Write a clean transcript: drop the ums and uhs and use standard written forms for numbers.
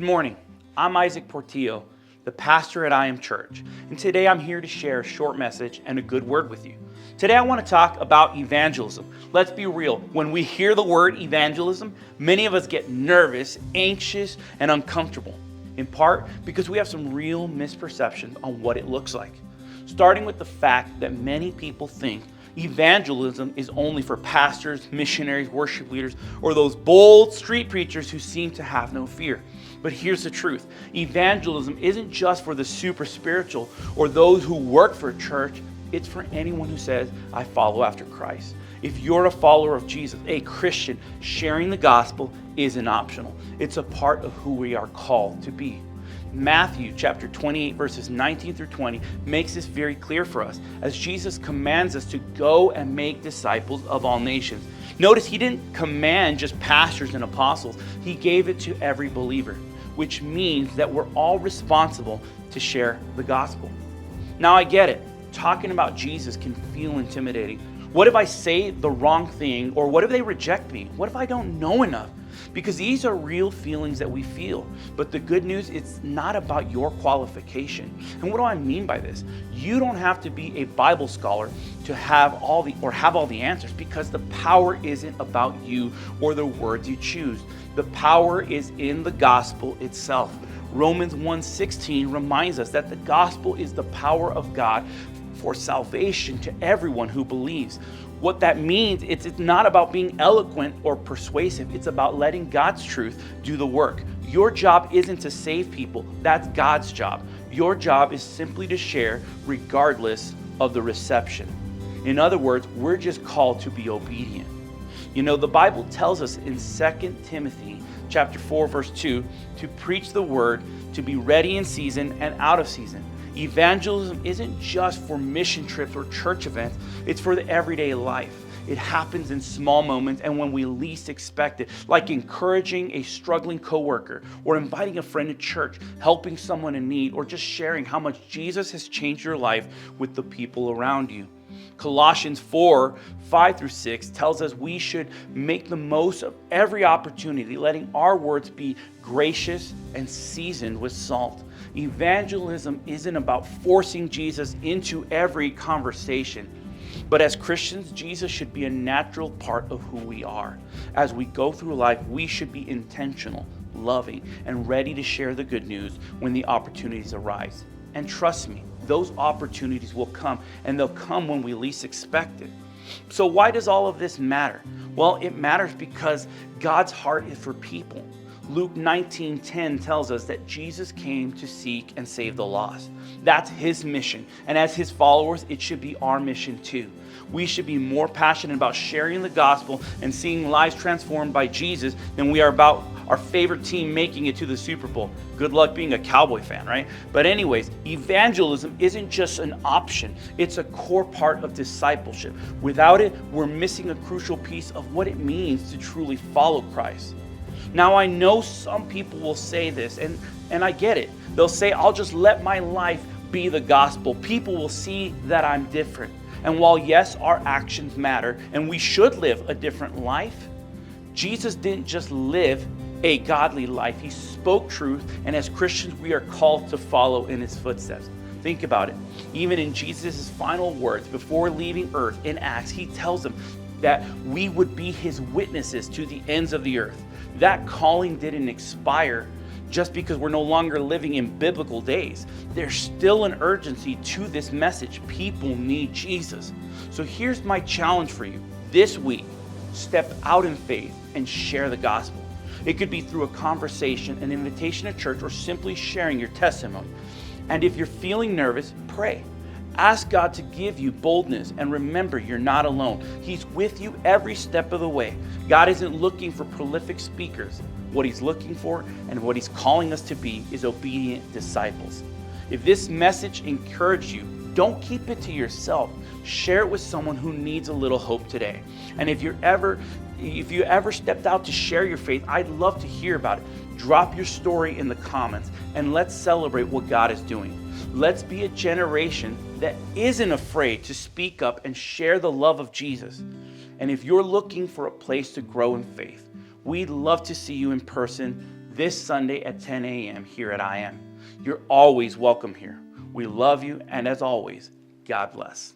morning. I'm Isaac Portillo, the pastor at I Am Church, and today I'm here to share a short message and a good word with you. Today I want to talk about evangelism. Let's be real, when we hear the word evangelism, many of us get nervous, anxious, and uncomfortable, in part because we have some real misperceptions on what it looks like. Starting with the fact that many people think evangelism is only for pastors, missionaries, worship leaders, or those bold street preachers who seem to have no fear. But here's the truth. Evangelism isn't just for the super spiritual or those who work for a church. It's for anyone who says, I follow after Christ. If you're a follower of Jesus, a Christian, sharing the gospel isn't optional. It's a part of who we are called to be. Matthew chapter 28 verses 19 through 20 makes this very clear for us as Jesus commands us to go and make disciples of all nations. Notice he didn't command just pastors and apostles. He gave it to every believer, which means that we're all responsible to share the gospel. Now I get it. Talking about Jesus can feel intimidating. What if I say the wrong thing? Or what if they reject me? What if I don't know enough? Because these are real feelings that we feel. But the good news, it's not about your qualification. And what do I mean by this? You don't have to be a Bible scholar to have all the answers, because the power isn't about you or the words you choose. The power is in the gospel itself. Romans 1:16 reminds us that the gospel is the power of God for salvation to everyone who believes. What that means, it's not about being eloquent or persuasive. It's about letting God's truth do the work. Your job isn't to save people. That's God's job. Your job is simply to share regardless of the reception. In other words, we're just called to be obedient. You know, the Bible tells us in 2 Timothy chapter 4, verse 2, to preach the word, to be ready in season and out of season. Evangelism isn't just for mission trips or church events, it's for the everyday life. It happens in small moments and when we least expect it, like encouraging a struggling coworker, or inviting a friend to church, helping someone in need, or just sharing how much Jesus has changed your life with the people around you. Colossians 4:5-6 tells us we should make the most of every opportunity, letting our words be gracious and seasoned with salt. Evangelism isn't about forcing Jesus into every conversation, but as Christians, Jesus should be a natural part of who we are. As we go through life, we should be intentional, loving, and ready to share the good news when the opportunities arise. And trust me, those opportunities will come, and they'll come when we least expect it. So why does all of this matter? Well, it matters because God's heart is for people. Luke 19:10 tells us that Jesus came to seek and save the lost. That's his mission. And as his followers, it should be our mission too. We should be more passionate about sharing the gospel and seeing lives transformed by Jesus than we are about our favorite team making it to the Super Bowl. Good luck being a Cowboy fan, right? But anyways, evangelism isn't just an option. It's a core part of discipleship. Without it, we're missing a crucial piece of what it means to truly follow Christ. Now, I know some people will say this, and I get it. They'll say, I'll just let my life be the gospel. People will see that I'm different. And while yes, our actions matter, and we should live a different life, Jesus didn't just live a godly life. He spoke truth, and as Christians, we are called to follow in his footsteps. Think about it. Even in Jesus' final words before leaving earth in Acts, he tells them that we would be his witnesses to the ends of the earth. That calling didn't expire just because we're no longer living in biblical days. There's still an urgency to this message. People need Jesus. So here's my challenge for you. This week, step out in faith and share the gospel. It could be through a conversation, an invitation to church, or simply sharing your testimony. And if you're feeling nervous, pray. Ask God to give you boldness, and remember, you're not alone. He's with you every step of the way. God isn't looking for prolific speakers. What he's looking for and what he's calling us to be is obedient disciples. If this message encouraged you, don't keep it to yourself. Share it with someone who needs a little hope today. And if you ever stepped out to share your faith, I'd love to hear about it. Drop your story in the comments and let's celebrate what God is doing. Let's be a generation that isn't afraid to speak up and share the love of Jesus. And if you're looking for a place to grow in faith, we'd love to see you in person this Sunday at 10 a.m. here at I Am. You're always welcome here. We love you, and as always, God bless.